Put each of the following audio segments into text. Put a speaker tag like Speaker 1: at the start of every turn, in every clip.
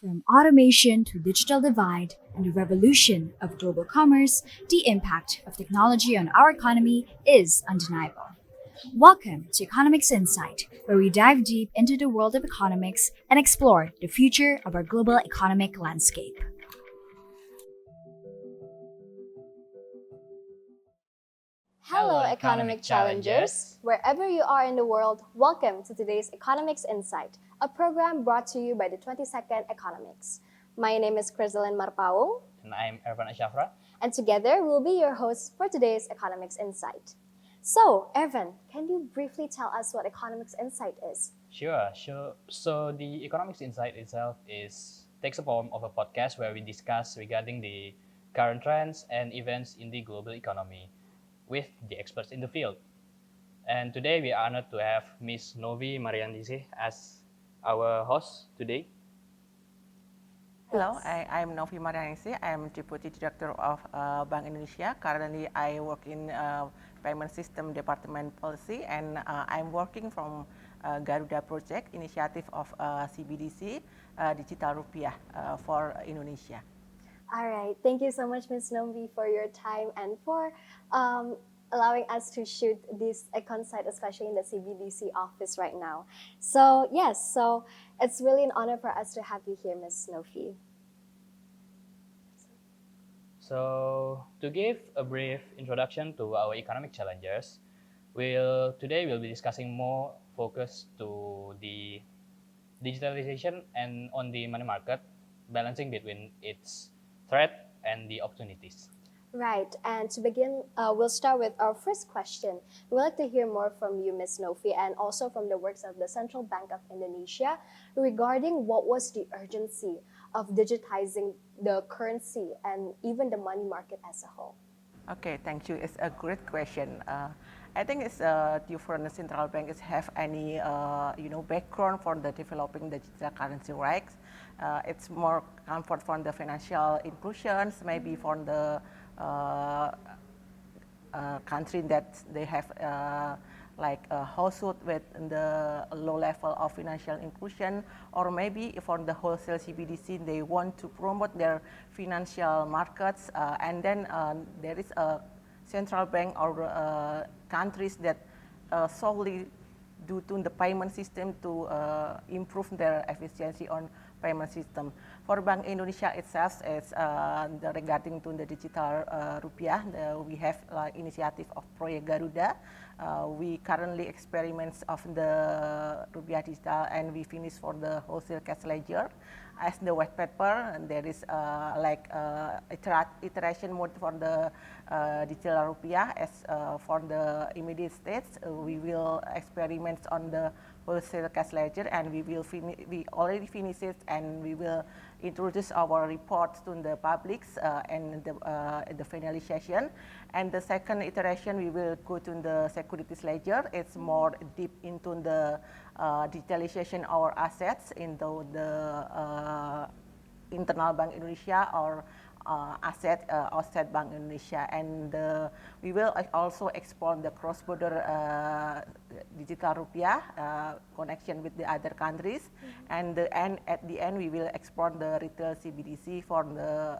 Speaker 1: From automation to digital divide and the revolution of global commerce, the impact of technology on our economy is undeniable. Welcome to Economix Insight, where we dive deep into the world of economics and explore the future of our global economic landscape.
Speaker 2: Hello, economic challengers! Wherever you are in the world, welcome to today's Economix Insight, a program brought to you by the 22nd Economics. My name is Crisalyn Marpaung.
Speaker 3: And I'm Ervan Ashafra.
Speaker 2: And together, we'll be your hosts for today's Economix Insight. So, Ervan, can you briefly tell us what Economix Insight is?
Speaker 3: Sure. So the Economics Insight itself takes a form of a podcast where we discuss regarding the current trends and events in the global economy with the experts in the field. And today we are honored to have Ms. Novi Maryaningsih as our host today.
Speaker 4: Hello, I'm Novi Maryaningsih. I'm Deputy Director of Bank Indonesia. Currently, I work in Payment System Department Policy, and I'm working from Garuda project initiative of CBDC, Digital Rupiah for Indonesia.
Speaker 2: All right. Thank you so much, Ms. Novi, for your time and for allowing us to shoot this Econ site, especially in the CBDC office right now. So it's really an honor for us to have you here, Ms. Novi.
Speaker 3: So to give a brief introduction to our economic challengers, today we'll be discussing more focus to the digitalization and on the money market, balancing between its threat and the opportunities.
Speaker 2: Right, and to begin, we'll start with our first question. We'd like to hear more from you, Ms. Novi, and also from the works of the Central Bank of Indonesia regarding what was the urgency of digitizing the currency and even the money market as a whole.
Speaker 4: Okay, thank you. It's a great question. I think it's different central banks have any background for the developing the digital currency rights. It's more comfort from the financial inclusions, maybe from the country that they have like a household with the low level of financial inclusion, or maybe for the wholesale CBDC, they want to promote their financial markets, and then there is a central bank or countries that solely due to the payment system to improve their efficiency on payment system. For Bank Indonesia itself, it's regarding to the digital rupiah, we have initiative of Project Garuda. We currently experiments of the rupiah digital, and we finish for the wholesale cash ledger. As the white paper, and there is iteration mode for the digital rupiah. As for the immediate stage, we will experiment on the wholesale cash ledger, and we already finished it, and we will introduce our reports to the publics and the finalization. And the second iteration, we will go to the securities ledger. It's more deep into the digitalization our assets into the internal Bank Indonesia or asset outside Bank Indonesia, and we will also explore the cross-border digital rupiah connection with the other countries, and at the end we will explore the retail CBDC for the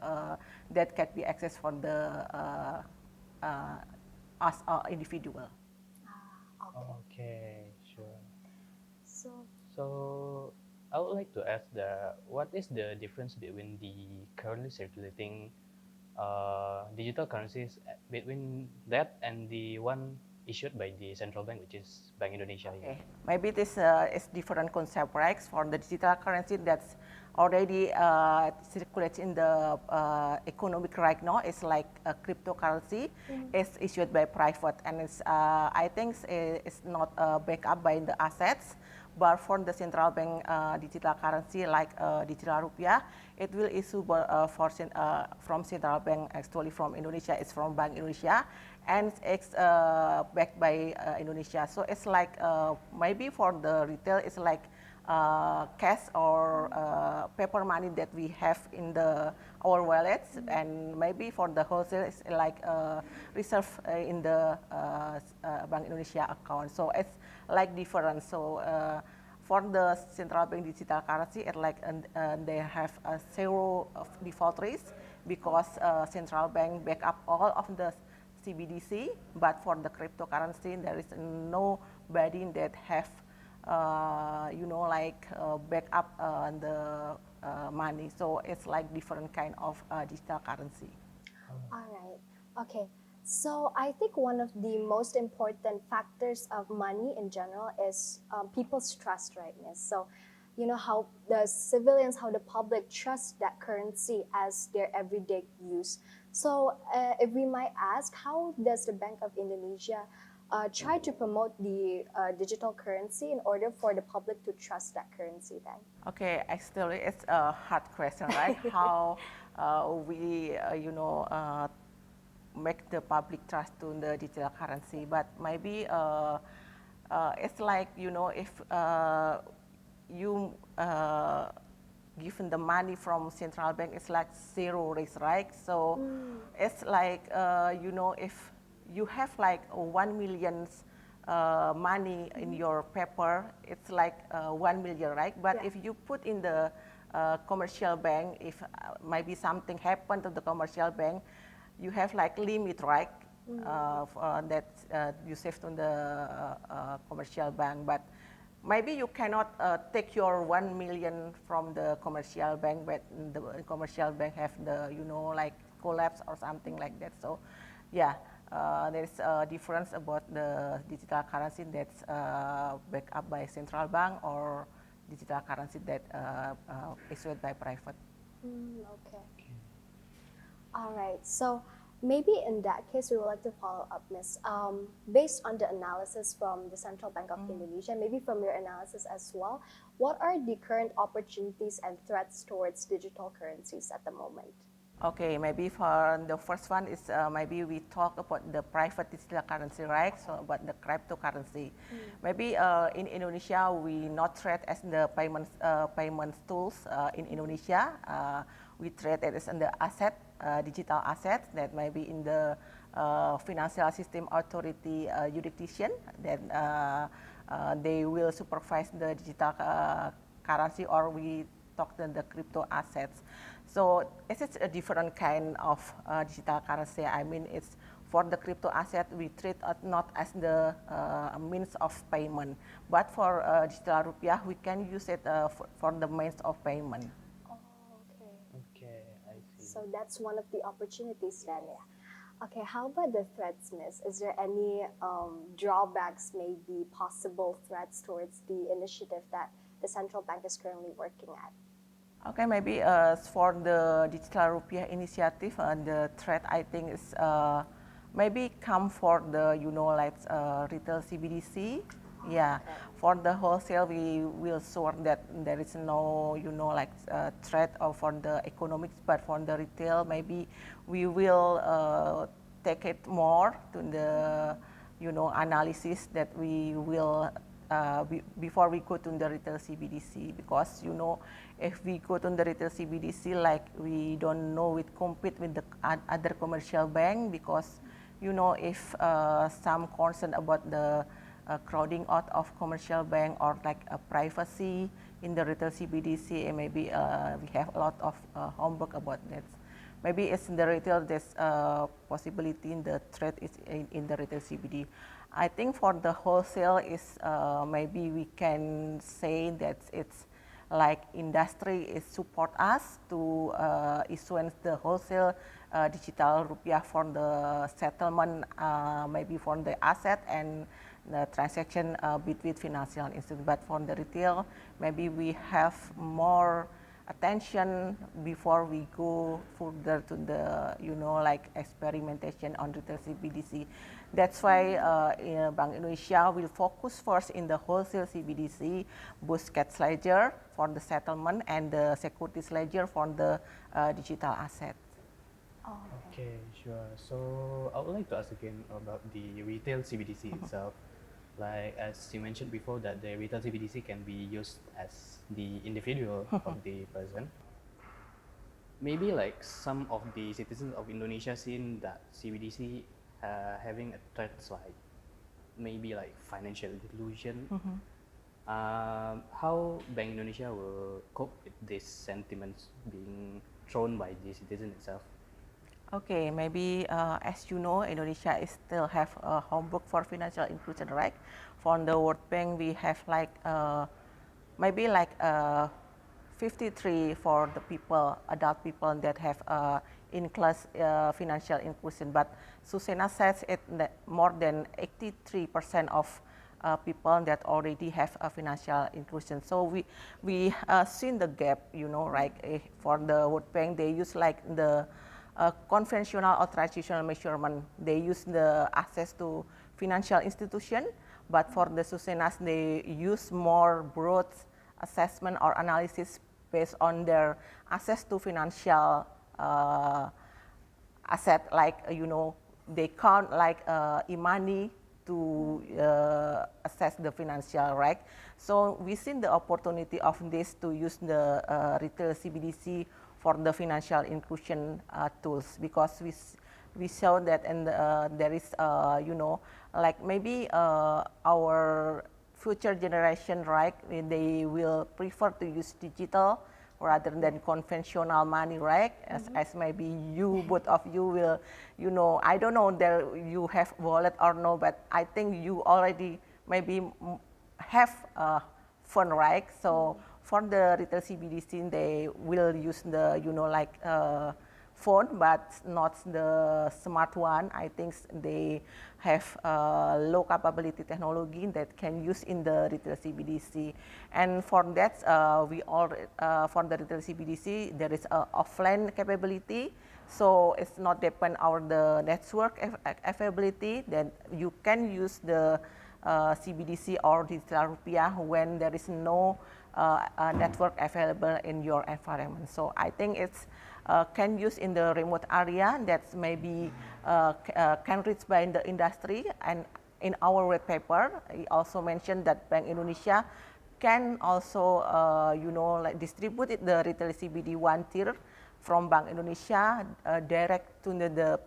Speaker 4: that can be accessed for the us individual.
Speaker 3: Okay, sure. So I would like to ask what is the difference between the currently circulating digital currencies between that and the one issued by the central bank, which is Bank Indonesia?
Speaker 4: Okay. Maybe this is different concept, right? For the digital currency that's already circulates in the economic right now, it's like a cryptocurrency. It's issued by private, and it's I think it's not backed up by the assets. But for the central bank digital currency like digital rupiah, it will issue from central bank, actually from Indonesia. It's from Bank Indonesia, and it's backed by Indonesia. So it's like maybe for the retail, it's like cash or paper money that we have in our wallets, and maybe for the wholesale, it's like reserve in the Bank Indonesia account. So it's like different. So for the central bank digital currency, they have a zero of default risk because central bank back up all of the CBDC. But for the cryptocurrency, there is nobody that have back up the money. So it's like different kind of digital currency.
Speaker 2: All right. Okay. So I think one of the most important factors of money in general is people's trust, right, Miss? So, how the civilians, how the public trust that currency as their everyday use. So, if we might ask, how does the Bank of Indonesia try to promote the digital currency in order for the public to trust that currency then?
Speaker 4: Okay, actually, it's a hard question, right? How we, make the public trust to the digital currency, but maybe it's like, if you given the money from central bank, it's like zero risk, right? So it's like, if you have like 1 million money in your paper, it's like 1 million, right? But if you put in the commercial bank, if maybe something happened to the commercial bank, you have like limit, right? That you saved on the commercial bank, but maybe you cannot take your 1 million from the commercial bank, but the commercial bank have the, like collapse or something like that. So, yeah, there's a difference about the digital currency that's backed up by central bank or digital currency that issued by private.
Speaker 2: Okay. All right. So maybe in that case, we would like to follow up, Miss. Based on the analysis from the Central Bank of Indonesia, maybe from your analysis as well, what are the current opportunities and threats towards digital currencies at the moment?
Speaker 4: Okay, maybe for the first one is maybe we talk about the private digital currency, right? So about the cryptocurrency. Maybe in Indonesia we not trade as the payments tools in Indonesia. We trade it as the asset, digital assets that maybe in the financial system authority jurisdiction that they will supervise the digital currency, or we talk the crypto assets. So it's a different kind of digital currency. I mean, it's for the crypto asset, we treat it not as the means of payment, but for digital rupiah, we can use it for the means of payment.
Speaker 2: Oh, okay.
Speaker 3: Okay, I see.
Speaker 2: So that's one of the opportunities then, yeah. Okay, how about the threats, Miss? Is there any drawbacks, maybe possible threats towards the initiative that the central bank is currently working at?
Speaker 4: Okay, maybe for the digital rupiah initiative, the threat I think is maybe come for the retail CBDC. Yeah, for the wholesale we will sure that there is no threat or for the economics, but for the retail maybe we will take it more to the analysis that we will before we go to the retail CBDC, because if we go to the retail CBDC, like we don't know it compete with the other commercial bank, because if some concern about the crowding out of commercial bank or like privacy in the retail CBDC, and maybe we have a lot of homework about that. Maybe it's in the retail, there's possibility in the threat is in the retail CBD. I think for the wholesale is maybe we can say that it's like industry is support us to issuance the wholesale digital rupiah for the settlement, maybe for the asset and the transaction between financial institutions. But for the retail, maybe we have more attention before we go further to the experimentation on retail CBDC. That's why Bank Indonesia will focus first in the wholesale CBDC, boost cash ledger for the settlement and the securities ledger for the digital assets.
Speaker 2: Oh,
Speaker 3: Okay, sure. So I would like to ask again about the retail CBDC itself. Like as you mentioned before, that the retail CBDC can be used as the individual of the person. Maybe like some of the citizens of Indonesia seen that CBDC having a threats like maybe like financial inclusion. How Bank Indonesia will cope with these sentiments being thrown by the citizen itself?
Speaker 4: Okay, maybe as you know, Indonesia is still have a homework for financial inclusion, right? From the World Bank, we have like maybe like 53 for the people, adult people that have in-class financial inclusion. But Susena says it that more than 83% of people that already have a financial inclusion. So we seen the gap, you know, like for the World Bank, they use like the conventional or traditional measurement. They use the access to financial institution, but for the Susenas, they use more broad assessment or analysis based on their access to financial asset, like you know, they count like e-money to assess the financial, right? So we seen the opportunity of this to use the retail CBDC for the financial inclusion tools, because we saw that, and there is you know, like maybe our future generation, right, they will prefer to use digital rather than conventional money, right? As maybe you, both of you will, you know, I don't know that you have wallet or no, but I think you already maybe have fund, right? So for the retail CBDC, they will use the, you know, like phone, but not the smart one. I think they have low capability technology that can use in the retail CBDC. And for that, we all for the retail CBDC, there is a offline capability. So it's not depend on the network availability. That you can use the CBDC or digital rupiah when there is no network available in your environment. So I think it's can use in the remote area that maybe can reach by the industry. And in our red paper, we also mentioned that Bank Indonesia can also you know, like distribute the retail CBD one tier from Bank Indonesia direct to the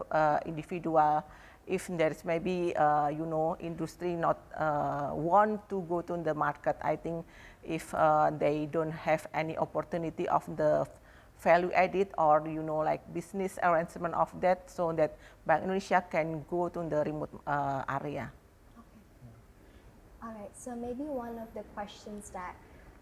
Speaker 4: individual. If there is maybe you know, industry not want to go to the market, I think if they don't have any opportunity of the value added or, you know, like business arrangement of that, so that Bank Indonesia can go to the remote area.
Speaker 2: Okay. All right, so maybe one of the questions that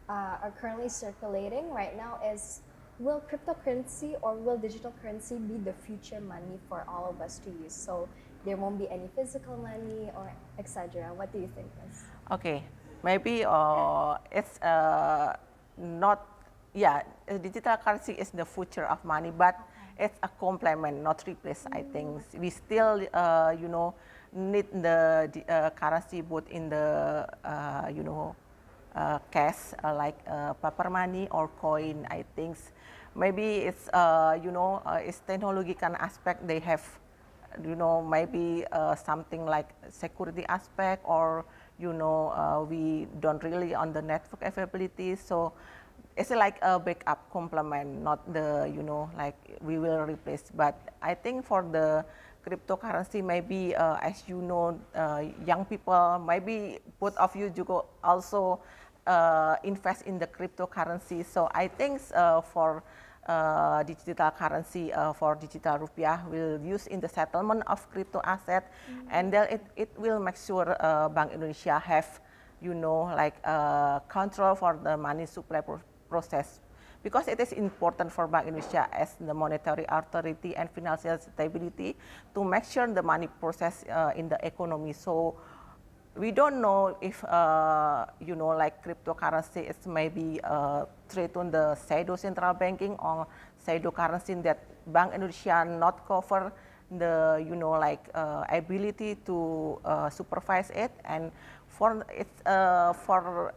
Speaker 2: are currently circulating right now is, will cryptocurrency or will digital currency be the future money for all of us to use? So there won't be any physical money or etc. What do you think, Miss?
Speaker 4: Okay, maybe it's not, yeah, digital currency is the future of money, but it's a complement, not replace. I think we still, you know, need the currency both in the, you know, cash like paper money or coin. I think maybe it's, you know, it's technological aspect they have, you know, maybe something like security aspect, or, you know, we don't really on the network availability. So it's like a backup complement, not the, you know, like we will replace. But I think for the cryptocurrency, maybe as you know, young people, maybe both of you juga also invest in the cryptocurrency. So I think for digital currency, for digital rupiah will use in the settlement of crypto asset, and then it will make sure Bank Indonesia have, you know, like control for the money supply process, because it is important for Bank Indonesia as the monetary authority and financial stability to make sure the money process in the economy. So we don't know if, you know, like cryptocurrency is maybe trade on the shadow central banking or shadow currency that Bank Indonesia not cover the, you know, like ability to supervise it. And for it's for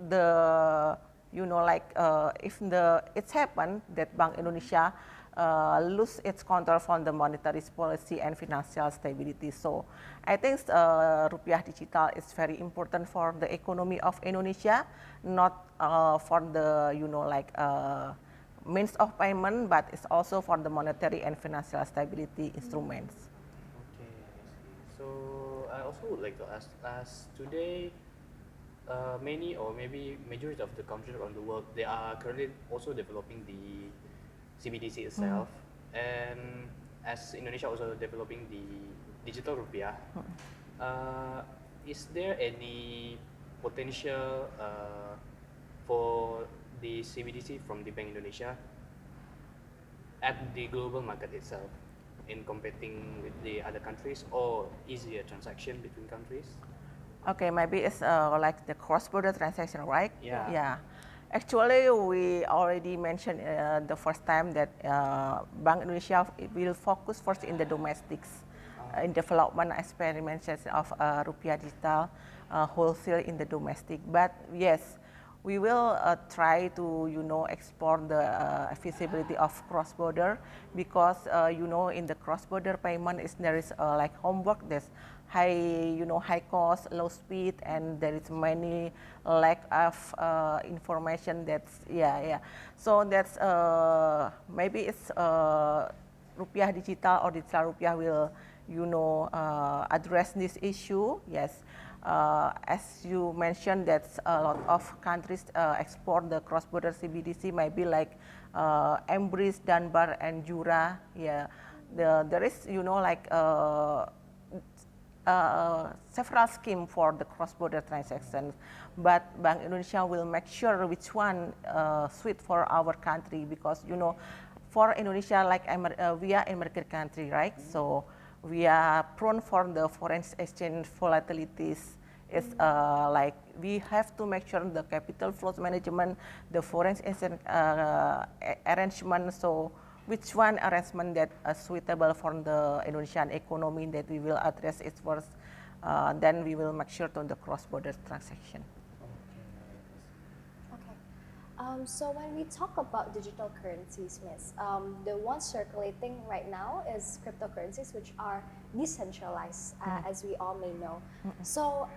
Speaker 4: the, you know, like if it's happened that Bank Indonesia lose its control from the monetary policy and financial stability. So I think rupiah digital is very important for the economy of Indonesia, not for the, you know, like means of payment, but it's also for the monetary and financial stability instruments.
Speaker 3: Okay, I see. So I also would like to ask, as today Many or maybe majority of the countries around the world, they are currently also developing the CBDC itself, and as Indonesia also developing the digital rupiah, uh, is there any potential for the CBDC from the Bank Indonesia at the global market itself in competing with the other countries, or easier transaction between countries?
Speaker 4: Okay, maybe it's like the cross-border transaction, right?
Speaker 3: Yeah.
Speaker 4: Yeah. Actually, we already mentioned the first time that Bank Indonesia will focus first in the domestics, in development experimentation of Rupiah digital wholesale in the domestic. But yes, we will try to explore the feasibility of cross-border, because in the cross-border payment there is like homework, there's high cost, low speed, and there is many lack of information. That's so that's maybe it's Rupiah digital or digital Rupiah will address this issue. Yes. As you mentioned, that a lot of countries export the cross-border CBDC, maybe like Embris, Dunbar, and Jura. Yeah, there is like several schemes for the cross-border transactions, but Bank Indonesia will make sure which one suit for our country, because for Indonesia, like we are emerging country, right? So we are prone for the foreign exchange volatilities. It's like we have to make sure the capital flows management, the foreign exchange arrangement. So which one arrangement that suitable for the Indonesian economy that we will address it first, then we will make sure to the cross-border transaction.
Speaker 2: So when we talk about digital currencies, Miss, the one circulating right now is cryptocurrencies, which are decentralized, as we all may know. So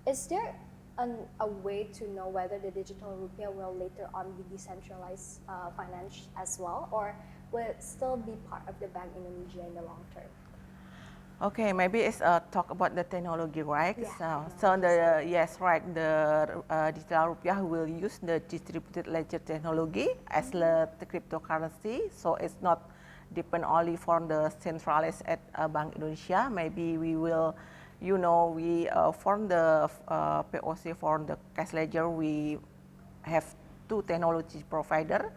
Speaker 2: is there a way to know whether the digital rupiah will later on be decentralized finance as well, or will it still be part of the Bank Indonesia in the long term?
Speaker 4: Okay, maybe it's talk about the technology, right?
Speaker 2: Yeah,
Speaker 4: so the yes, right. The digital rupiah will use the distributed ledger technology as the cryptocurrency. So it's not depend only for the centralized at Bank Indonesia. Maybe we will, we form the POC for the cash ledger. We have two technology provider.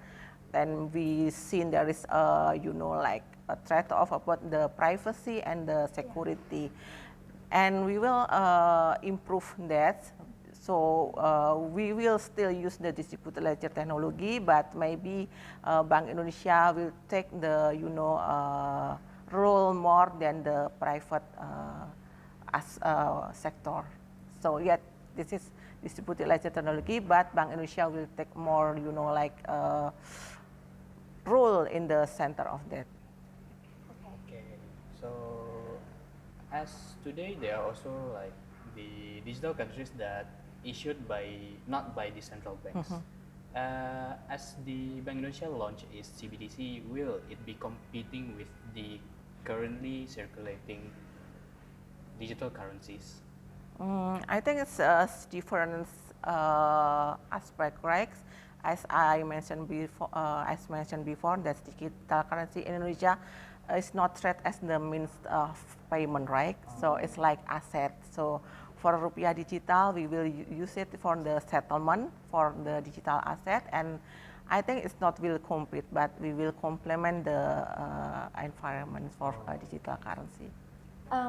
Speaker 4: Then we seen there is like a trade-off about the privacy and the security, and we will improve that. So we will still use the distributed ledger technology, but maybe Bank Indonesia will take the role more than the private sector. So yeah, this is distributed ledger technology, but Bank Indonesia will take more like role in the center of that.
Speaker 3: Okay, so as today there are also like the digital countries that issued not by the central banks. As the Bank Indonesia launch its CBDC, will it be competing with the currently circulating digital currencies?
Speaker 4: I think it's a different aspect, right? As I mentioned before, that digital currency in Indonesia is not treated as the means of payment, right? So it's like asset. So for Rupiah digital, we will use it for the settlement for the digital asset, and I think it's not will compete, but we will complement the environment for digital currency.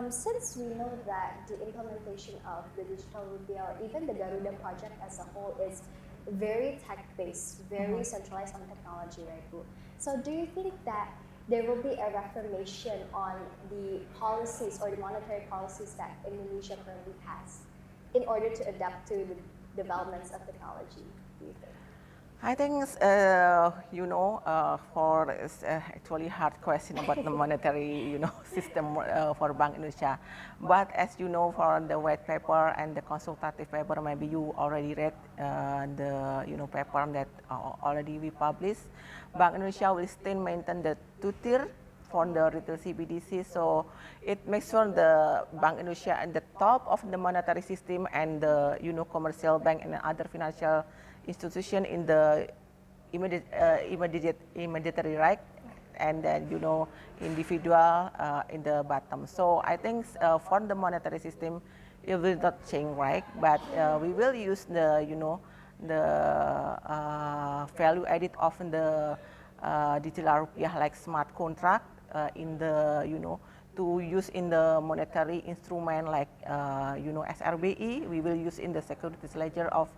Speaker 2: Since we know that the implementation of the digital rupiah, or even the Garuda project as a whole, is very tech-based, very centralized on technology, right, Bu? So do you think that there will be a reformation on the policies or the monetary policies that Indonesia currently has in order to adapt to the developments of technology, do you think?
Speaker 4: I think for it's actually hard question about the monetary system for Bank Indonesia. But as you know, for the white paper and the consultative paper, maybe you already read the paper that already we published. Bank Indonesia will still maintain the two-tier for the retail CBDC. So it makes sure the Bank Indonesia at the top of the monetary system and the commercial bank and other financial institution in the immediately right, and then individual in the bottom. So I think for the monetary system it will not change, right? But we will use the the value added of the digital rupiah like smart contract in the to use in the monetary instrument like SRBI. We will use in the securities ledger of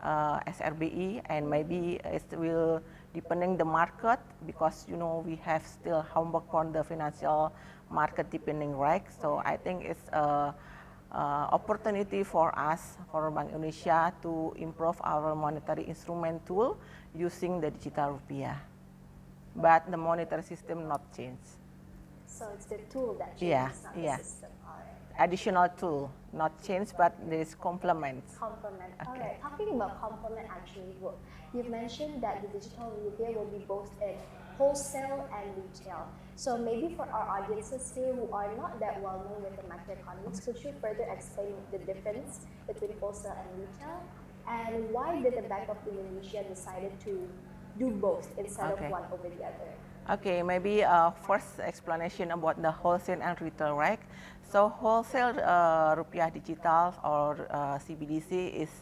Speaker 4: SRBI, and maybe it will depending the market, because we have still homework on the financial market depending, right? So I think it's opportunity for us, for Bank Indonesia, to improve our monetary instrument tool using the digital rupiah. But the monetary system not change.
Speaker 2: So it's the tool that changes,
Speaker 4: Yeah,
Speaker 2: not
Speaker 4: yeah.
Speaker 2: the system. All right.
Speaker 4: Additional tool, not change, but there is complements.
Speaker 2: Complement. All
Speaker 4: Okay.
Speaker 2: right. Talking about complement, actually, you've mentioned that the digital rupiah will be both in wholesale and retail. So maybe for our audiences here who are not that well known with the macroeconomics, could you further explain the difference between wholesale and retail, and why did the Bank of Indonesia decided to do both instead of
Speaker 4: Okay.
Speaker 2: one over the other?
Speaker 4: Okay, maybe first explanation about the wholesale and retail, right? So wholesale rupiah digital or CBDC is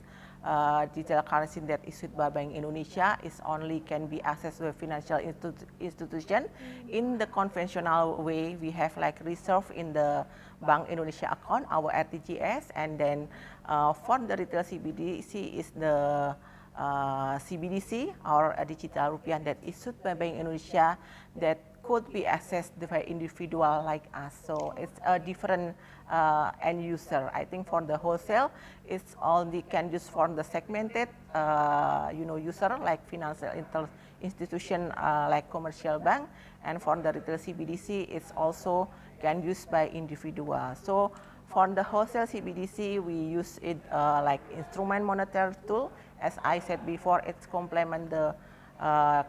Speaker 4: digital currency that issued by Bank Indonesia, is only can be accessed by financial institution. In the conventional way, we have like reserve in the Bank Indonesia account, our RTGS, and then for the retail CBDC is the CBDC or a digital rupiah that issued by Bank Indonesia that could be accessed by individual like us. So it's a different end user. I think for the wholesale, it's only can use for the segmented user like financial institution like commercial bank, and for the retail CBDC, it's also can use by individual. So for the wholesale CBDC, we use it like instrument monetary tool. As I said before, it's complement the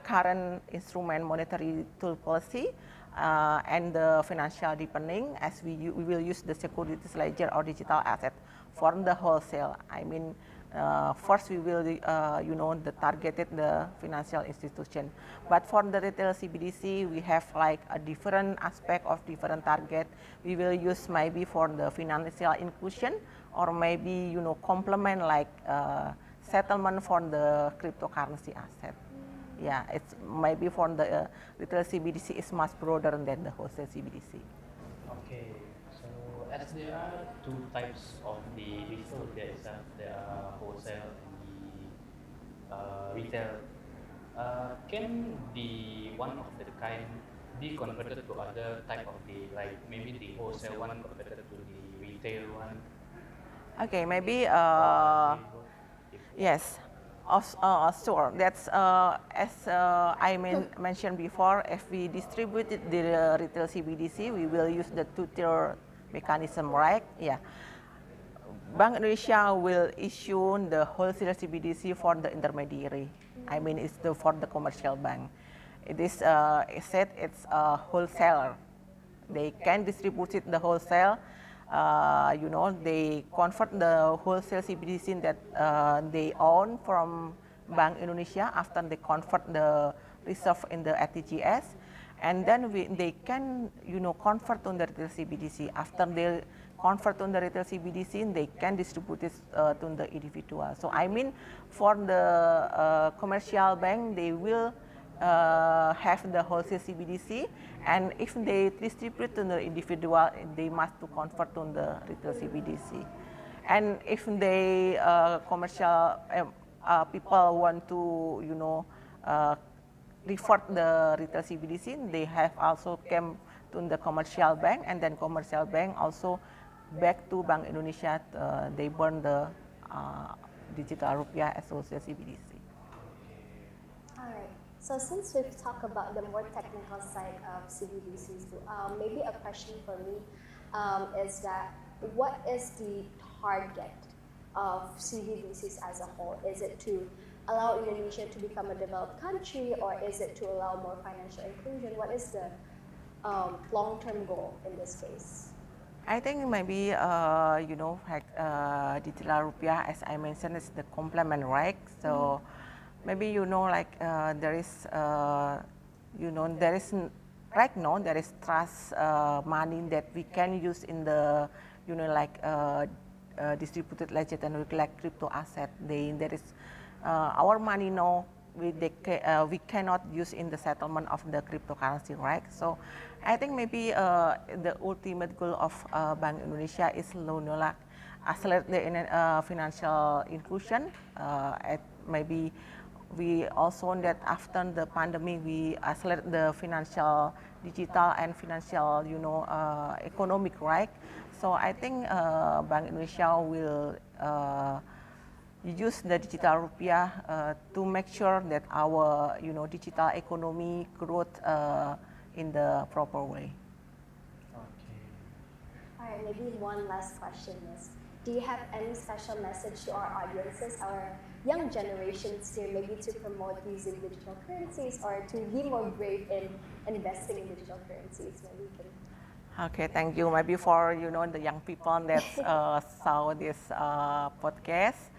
Speaker 4: current instrument monetary tool policy and the financial deepening, as we will use the securities ledger or digital asset for the wholesale. I mean, first we will the targeted the financial institution, but for the retail CBDC we have like a different aspect of different target. We will use maybe for the financial inclusion, or maybe complement like settlement for the cryptocurrency asset. Yeah, it's maybe for the retail CBDC is much broader than the wholesale CBDC.
Speaker 3: Okay, so as there are two types of the digital rupiah itself, there are wholesale and the retail. Can the one of the kind be converted to other type of the, like maybe the wholesale one converted to the retail one?
Speaker 4: Okay, maybe
Speaker 3: If
Speaker 4: yes. Sure. That's as I mentioned before. If we distribute the retail CBDC, we will use the two-tier mechanism, right? Yeah. Bank Indonesia will issue the wholesale CBDC for the intermediary. I mean, it's for the commercial bank. It is said it's a wholesaler. They can distribute it the wholesale. They convert the wholesale CBDC that they own from Bank Indonesia after they convert the reserve in the RTGS, and then they can convert to the retail CBDC. After they convert to the retail CBDC, they can distribute it to the individual. So I mean, for the commercial bank, they will have the wholesale CBDC, and if they distribute to the individual, they must to convert to the retail CBDC. And if they commercial people want to revert the retail CBDC, they have also come to the commercial bank, and then commercial bank also back to Bank Indonesia. They burn the digital rupiah as wholesale CBDC.
Speaker 2: All right. So since we've talked about the more technical side of CBDCs, maybe a question for me is that what is the target of CBDCs as a whole? Is it to allow Indonesia to become a developed country, or is it to allow more financial inclusion? What is the long-term goal in this case?
Speaker 4: I think maybe like digital rupiah, as I mentioned, is the complement, right? So maybe like there is there is right now there is trust money that we can use in the like distributed ledger and like crypto asset. There is our money now we cannot use in the settlement of the cryptocurrency, right? So I think maybe the ultimate goal of Bank Indonesia is like accelerate the financial inclusion. Maybe we also that after the pandemic we accelerate the financial digital and financial economic, right? So I think Bank Indonesia will use the digital rupiah to make sure that our digital economy growth in the proper way.
Speaker 3: Okay.
Speaker 2: All right, maybe one last question is, do you have any special message to our audiences, our young generations here, maybe to promote using digital currencies or to be more brave in investing in digital currencies? Maybe you can.
Speaker 4: Okay, thank you. Maybe for the young people that saw this podcast,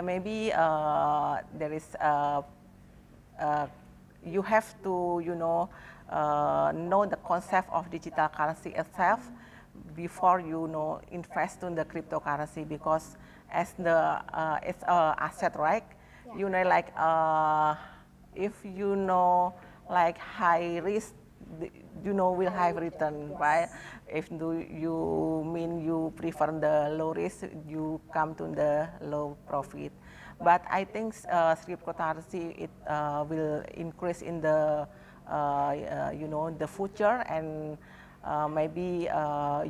Speaker 4: maybe there is you have to know the concept of digital currency itself before invest in the cryptocurrency, because as the it's a asset, right?
Speaker 2: Yeah.
Speaker 4: Like if like high risk, will have return,
Speaker 2: Yes.
Speaker 4: right? If you mean you prefer the low risk, you come to the low profit. But I think cryptocurrency it will increase in the the future, and maybe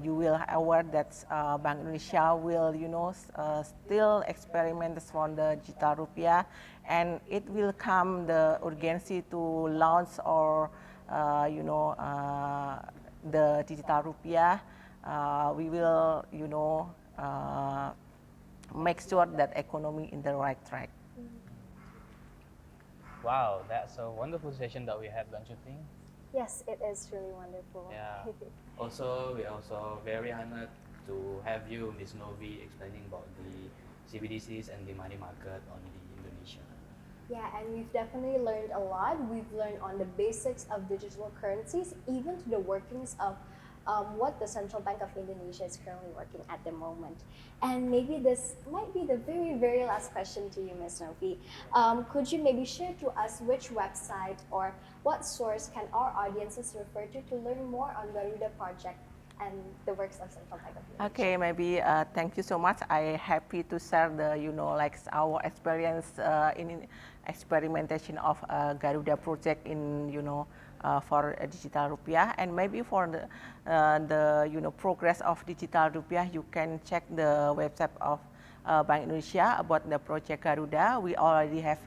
Speaker 4: you will aware that Bank Indonesia will still experiment on the digital rupiah, and it will come the urgency to launch or the digital rupiah. We will make sure that economy in the right track.
Speaker 3: Wow, that's a wonderful session that we had, don't you think?
Speaker 2: Yes, it is really wonderful.
Speaker 3: Yeah. Also, we're also very honored to have you, Ms. Novi, explaining about the CBDCs and the money market on the Indonesia.
Speaker 2: Yeah, and we've definitely learned a lot. We've learned on the basics of digital currencies, even to the workings of what the Central Bank of Indonesia is currently working at the moment. And maybe this might be the very, very last question to you, Ms. Novi. Could you maybe share to us which website or what source can our audiences refer to learn more on Garuda project and the works of Central Bank of Indonesia?
Speaker 4: Okay, maybe thank you so much. I happy to share the like our experience in experimentation of Garuda project in for digital rupiah, and maybe for the progress of digital rupiah, you can check the website of Bank Indonesia about the project Garuda. We already have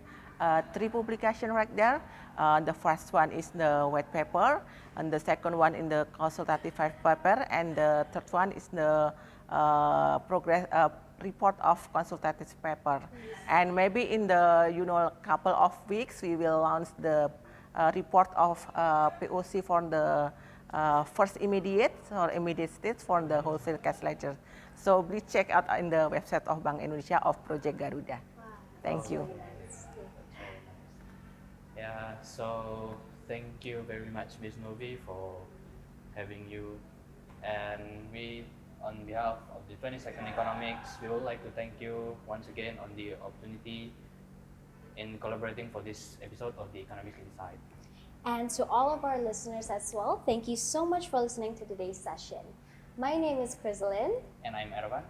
Speaker 4: 3 publications right there. The first one is the white paper, and the second one in the consultative paper, and the third one is the progress report of consultative paper. And maybe in the couple of weeks we will launch the report of POC for the first immediate stage for the wholesale cash ledger. So please check out in the website of Bank Indonesia of Project Garuda.
Speaker 2: Wow,
Speaker 4: Thank you.
Speaker 2: really nice.
Speaker 3: Yeah, so thank you very much, Ms. Novi, for having you. And we, on behalf of the 22nd Economics, we would like to thank you once again on the opportunity in collaborating for this episode of the Economix Insight.
Speaker 2: And to all of our listeners as well, thank you so much for listening to today's session. My name is Chrysalyn.
Speaker 3: And I'm Erwan.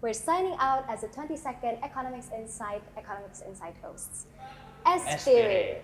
Speaker 2: We're signing out as the 22nd Economix Insight hosts. Espere.